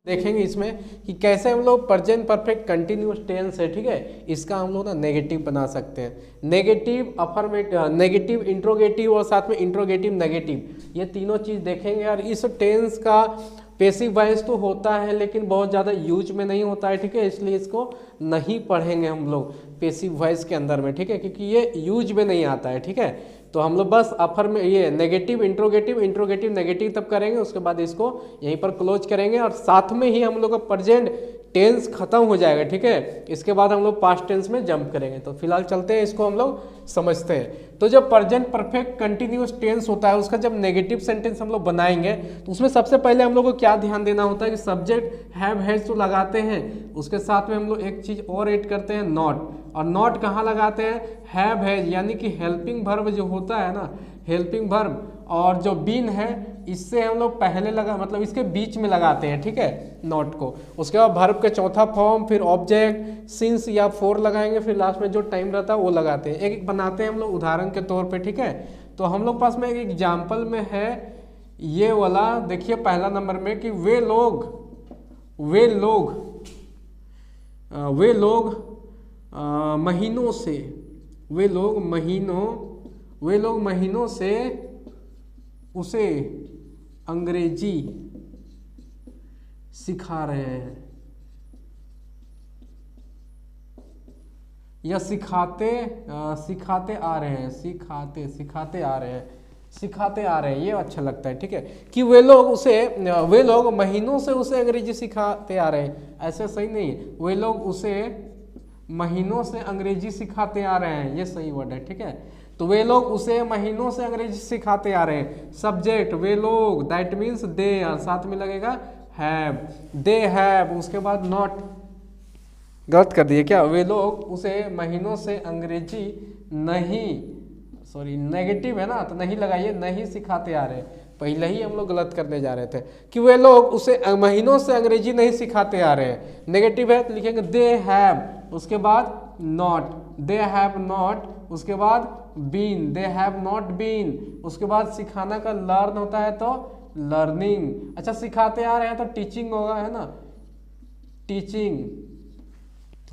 देखेंगे इसमें कि कैसे हम लोग प्रेजेंट परफेक्ट कंटिन्यूअस टेंस है, ठीक है, इसका हम लोग ना नेगेटिव बना सकते हैं। नेगेटिव अफर्मेटिव, नेगेटिव इंट्रोगेटिव और साथ में इंट्रोगेटिव नेगेटिव, ये तीनों चीज देखेंगे। और इस टेंस का पेसिव वॉइस तो होता है लेकिन बहुत ज़्यादा यूज में नहीं होता है, ठीक है, इसलिए इसको नहीं पढ़ेंगे हम लोग पेसिव वॉइस के अंदर में, ठीक है, क्योंकि ये यूज में नहीं आता है, ठीक है। तो हम लोग बस अफर में ये नेगेटिव इंट्रोगेटिव इंट्रोगेटिव नेगेटिव तब करेंगे, उसके बाद इसको यहीं पर क्लोज करेंगे और साथ में ही हम लोग का प्रेजेंट टेंस खत्म हो जाएगा, ठीक है। इसके बाद हम लोग पास्ट टेंस में जंप करेंगे। तो फिलहाल चलते हैं, इसको हम लोग समझते हैं। तो जब प्रेजेंट परफेक्ट कंटिन्यूअस टेंस होता है उसका जब नेगेटिव सेंटेंस हम लोग बनाएंगे तो उसमें सबसे पहले हम लोग को क्या ध्यान देना होता है कि सब्जेक्ट हैव हैज तो लगाते हैं, उसके साथ में हम लोग एक चीज और ऐड करते हैं नॉट। और नॉट कहाँ लगाते हैं? हैव हैज, यानी कि हेल्पिंग वर्ब जो होता है ना, हेल्पिंग वर्ब, और जो बीन है इससे हम लोग पहले लगा, मतलब इसके बीच में लगाते हैं, ठीक है, नॉट को। उसके बाद वर्ब के चौथा फॉर्म, फिर ऑब्जेक्ट, सिंस या फॉर लगाएंगे, फिर लास्ट में जो टाइम रहता है वो लगाते हैं। एक बनाते हैं हम लोग उदाहरण के तौर पे, ठीक है। तो हम लोग पास में एक एग्जाम्पल में है ये वाला, देखिए पहला नंबर में कि वे लोग महीनों से उसे अंग्रेजी सिखा रहे हैं या सिखाते आ रहे हैं, सिखाते आ रहे हैं, ये अच्छा लगता है, ठीक है, कि वे लोग महीनों से उसे अंग्रेजी सिखाते आ रहे हैं। ऐसे सही नहीं है, वे लोग उसे महीनों से अंग्रेजी सिखाते आ रहे हैं, ये सही वर्ड है, ठीक है। तो वे लोग उसे महीनों से अंग्रेजी सिखाते आ रहे हैं। सब्जेक्ट वे लोग, दैट मीन्स दे, साथ में लगेगा हैव, दे हैव, उसके बाद नॉट, गलत कर दिए क्या, वे लोग उसे महीनों से अंग्रेजी नेगेटिव है ना, तो नहीं लगाइए, नहीं सिखाते आ रहे हैं, पहले ही हम लोग गलत करने जा रहे थे कि वे लोग उसे महीनों से अंग्रेजी नहीं सिखाते आ रहे हैं। नेगेटिव है तो लिखेंगे दे हैव, उसके बाद नॉट, दे हैव नॉट, उसके बाद been, they have not been, उसके बाद सिखाना का लर्न होता है तो लर्निंग। अच्छा, सिखाते आ रहे हैं तो टीचिंग होगा, है ना, teaching,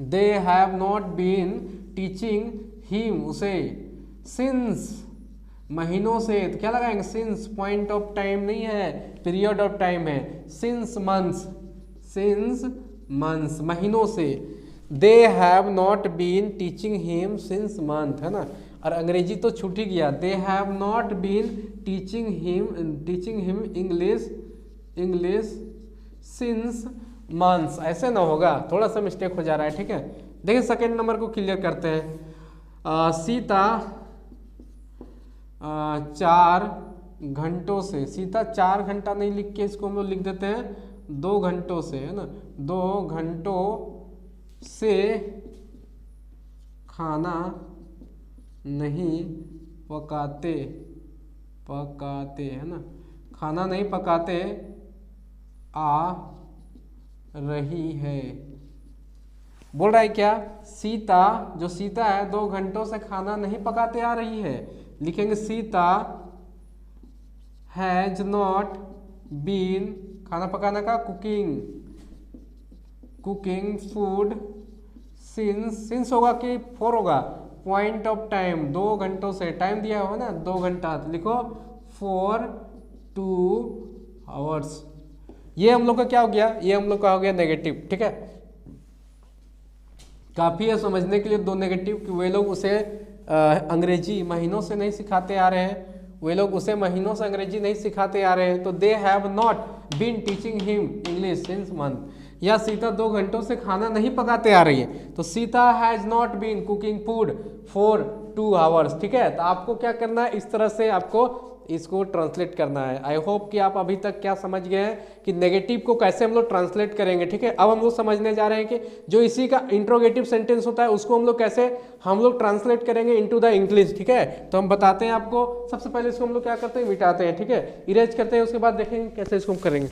they have not been teaching him, उसे, सिंस, महीनों से, तो क्या लगाएंगे, सिंस, पॉइंट ऑफ टाइम नहीं है, पीरियड ऑफ टाइम है, सिंस मंथ्स, महीनों से, they have not been teaching him since month, है ना। और अंग्रेजी तो छूट ही गया, they have not been teaching him English since months, ऐसे ना होगा, थोड़ा सा मिस्टेक हो जा रहा है, ठीक है। देखिए सेकेंड नंबर को क्लियर करते हैं। सीता 4 घंटों से, सीता 4 घंटा नहीं लिख के इसको हम लोग लिख देते हैं 2 घंटों से, है ना, 2 घंटों से खाना नहीं पकाते, है ना, खाना नहीं पकाते आ रही है। बोल रहा है क्या, सीता, जो सीता है 2 घंटों से खाना नहीं पकाते आ रही है, लिखेंगे सीता हैज नॉट बीन, खाना पकाना का कुकिंग फूड सिंस होगा कि फॉर होगा, पॉइंट ऑफ टाइम, 2 घंटों से, टाइम दिया हुआ ना 2 घंटा, तो लिखो फॉर 2 आवर्स। ये हम लोग का क्या हो गया, ये हम लोग का हो गया नेगेटिव, ठीक है। काफी है समझने के लिए 2 नेगेटिव कि वे लोग उसे अंग्रेजी महीनों से नहीं सिखाते आ रहे हैं, वे लोग उसे महीनों से अंग्रेजी नहीं सिखाते आ रहे हैं, तो they have not been teaching him English since month. या सीता 2 घंटों से खाना नहीं पकाते आ रही है, तो Sita has not been cooking food for 2 hours, ठीक है। तो आपको क्या करना है, इस तरह से आपको इसको ट्रांसलेट करना है। आई होप कि आप अभी तक क्या समझ गए हैं कि नेगेटिव को कैसे हम लोग ट्रांसलेट करेंगे, ठीक है। अब हम लोग समझने जा रहे हैं कि जो इसी का इंट्रोगेटिव सेंटेंस होता है उसको हम लोग कैसे ट्रांसलेट करेंगे इनटू द इंग्लिश, ठीक है। तो हम बताते हैं आपको, सबसे पहले इसको हम लोग क्या करते हैं, मिटाते हैं, ठीक है, इरेज करते हैं, उसके बाद देखेंगे कैसे इसको करेंगे।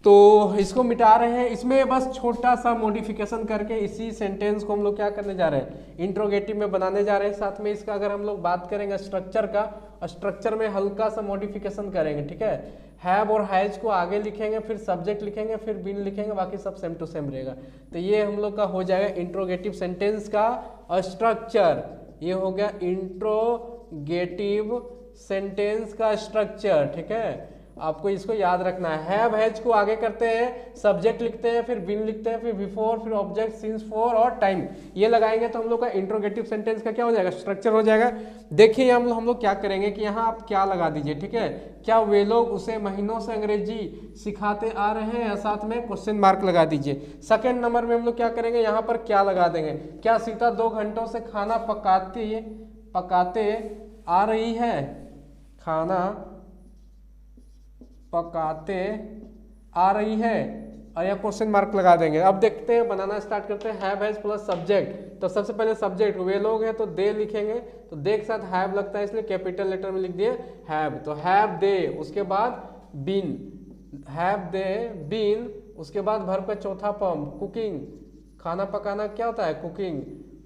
तो इसको मिटा रहे हैं, इसमें बस छोटा सा मॉडिफिकेशन करके इसी सेंटेंस को हम लोग क्या करने जा रहे हैं, इंट्रोगेटिव में बनाने जा रहे हैं। साथ में इसका अगर हम लोग बात करेंगे स्ट्रक्चर का, स्ट्रक्चर में हल्का सा मॉडिफिकेशन करेंगे, ठीक है। हैव और हैज को आगे लिखेंगे, फिर सब्जेक्ट लिखेंगे, फिर बीन लिखेंगे, बाकी सब सेम टू सेम रहेगा। तो ये हम लोग का हो जाएगा इंट्रोगेटिव सेंटेंस का स्ट्रक्चर। ये हो गया इंट्रोगेटिव सेंटेंस का स्ट्रक्चर, ठीक है। आपको इसको याद रखना है। हैव हैज को आगे करते हैं, सब्जेक्ट लिखते हैं, फिर बीन लिखते हैं, फिर बिफोर, फिर ऑब्जेक्ट, सिंस, फॉर और टाइम, ये लगाएंगे तो हम लोग का इंट्रोगेटिव सेंटेंस का क्या हो जाएगा, स्ट्रक्चर हो जाएगा। देखिए हम लोग क्या करेंगे कि यहाँ आप क्या लगा दीजिए, ठीक है। क्या वे लोग उसे महीनों से अंग्रेजी सिखाते आ रहे हैं, साथ में क्वेश्चन मार्क लगा दीजिए। सेकंड नंबर में हम लोग क्या करेंगे, यहाँ पर क्या लगा देंगे, क्या सीता 2 घंटों से खाना पकाते आ रही है, खाना पकाते आ रही है, और या क्वेश्चन मार्क लगा देंगे। अब देखते हैं, बनाना स्टार्ट करते हैं। हैव हैज प्लस सब्जेक्ट, तो सबसे पहले सब्जेक्ट वे लोग हैं तो दे लिखेंगे, तो दे के साथ हैव लगता है इसलिए कैपिटल लेटर में लिख दिए हैव, तो हैव दे, उसके बाद बीन, हैव दे बीन, उसके बाद वर्ब का चौथा फॉर्म कुकिंग, खाना पकाना क्या होता है,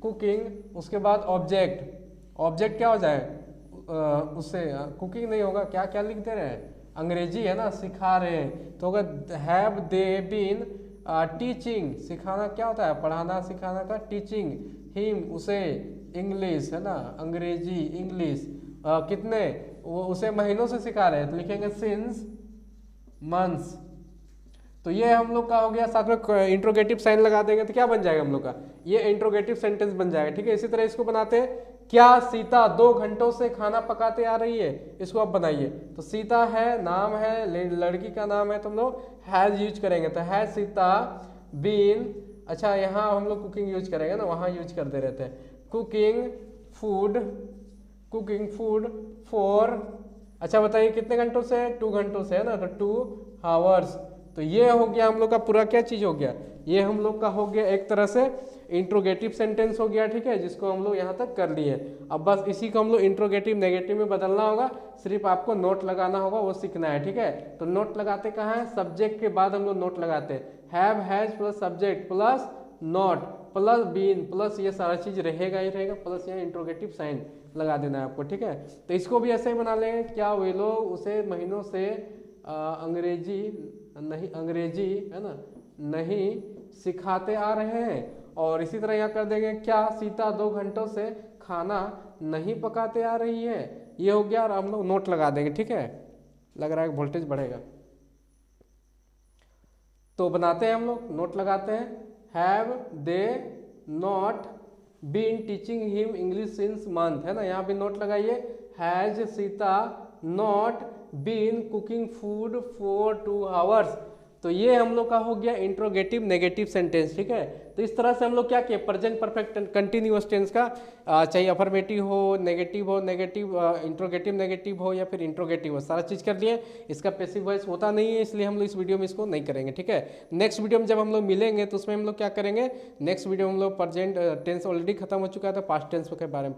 कुकिंग, उसके बाद ऑब्जेक्ट क्या हो जाए, उससे कुकिंग नहीं होगा, क्या क्या लिख दे रहे हैं, अंग्रेजी है ना, सिखा रहे हैं, तो अगर हैव दे बीन टीचिंग, सिखाना क्या होता है, पढ़ाना सिखाना का टीचिंग, हिम उसे, इंग्लिश है ना, अंग्रेजी इंग्लिश, कितने वो उसे महीनों से सिखा रहे हैं, तो लिखेंगे सिंस मंथ्स। तो ये हम लोग का हो गया, साथ में इंट्रोगेटिव साइन लगा देंगे तो क्या बन जाएगा हम लोग का, ये इंट्रोगेटिव सेंटेंस बन जाएगा, ठीक है। इसी तरह इसको बनाते हैं, क्या सीता 2 घंटों से खाना पकाते आ रही है, इसको आप बनाइए। तो सीता है, नाम है, लड़की का नाम है, तो हम लोग हैज यूज करेंगे, तो हैज सीता बीन, अच्छा यहाँ हम लोग कुकिंग यूज करेंगे ना, वहाँ यूज कर दे रहे थे, कुकिंग फूड फॉर, अच्छा बताइए कितने घंटों से, 2 घंटों से है ना, तो 2 आवर्स। तो ये हो गया हम लोग का पूरा क्या चीज हो गया, ये हम लोग का हो गया एक तरह से इंट्रोगेटिव सेंटेंस हो गया, ठीक है, जिसको हम लोग यहाँ तक कर लिए। अब बस इसी को हम लोग इंट्रोगेटिव नेगेटिव में बदलना होगा, सिर्फ आपको नोट लगाना होगा, वो सीखना है, ठीक है। तो नोट लगाते कहाँ है, सब्जेक्ट के बाद हम लोग नोट लगाते हैं, have has plus subject plus not plus been plus ये सारा चीज रहेगा ही रहेगा, प्लस यहाँ इंट्रोगेटिव साइन लगा देना है आपको, ठीक है। तो इसको भी ऐसे ही बना लेंगे, क्या वे लोग उसे महीनों से अंग्रेजी है ना, नहीं सिखाते आ रहे हैं, और इसी तरह यहाँ कर देंगे, क्या सीता 2 घंटों से खाना नहीं पकाते आ रही है, ये हो गया, और हम लोग नोट लगा देंगे, ठीक है। लग रहा है वोल्टेज बढ़ेगा, तो बनाते हैं हम लोग, नोट लगाते हैं, have they not been teaching him English since month, है ना, यहाँ भी नोट लगाइए, has Sita not been cooking food for 2 hours. तो ये हम लोग का हो गया इंट्रोगेटिव नेगेटिव सेंटेंस, ठीक है। तो इस तरह से हम लोग क्या किए, प्रेजेंट परफेक्ट कंटिन्यूअस टेंस का, चाहे अफर्मेटिव हो, नेगेटिव इंट्रोगेटिव नेगेटिव हो, या फिर इंट्रोगेटिव हो, सारा चीज कर लिए। इसका पैसिव वॉइस होता नहीं है, इसलिए हम लोग इस वीडियो में इसको नहीं करेंगे, ठीक है। नेक्स्ट वीडियो में जब हम लोग मिलेंगे तो उसमें हम लोग क्या करेंगे, नेक्स्ट वीडियो में हम लोग प्रेजेंट टेंस ऑलरेडी खत्म हो चुका था, पास्ट टेंस के बारे में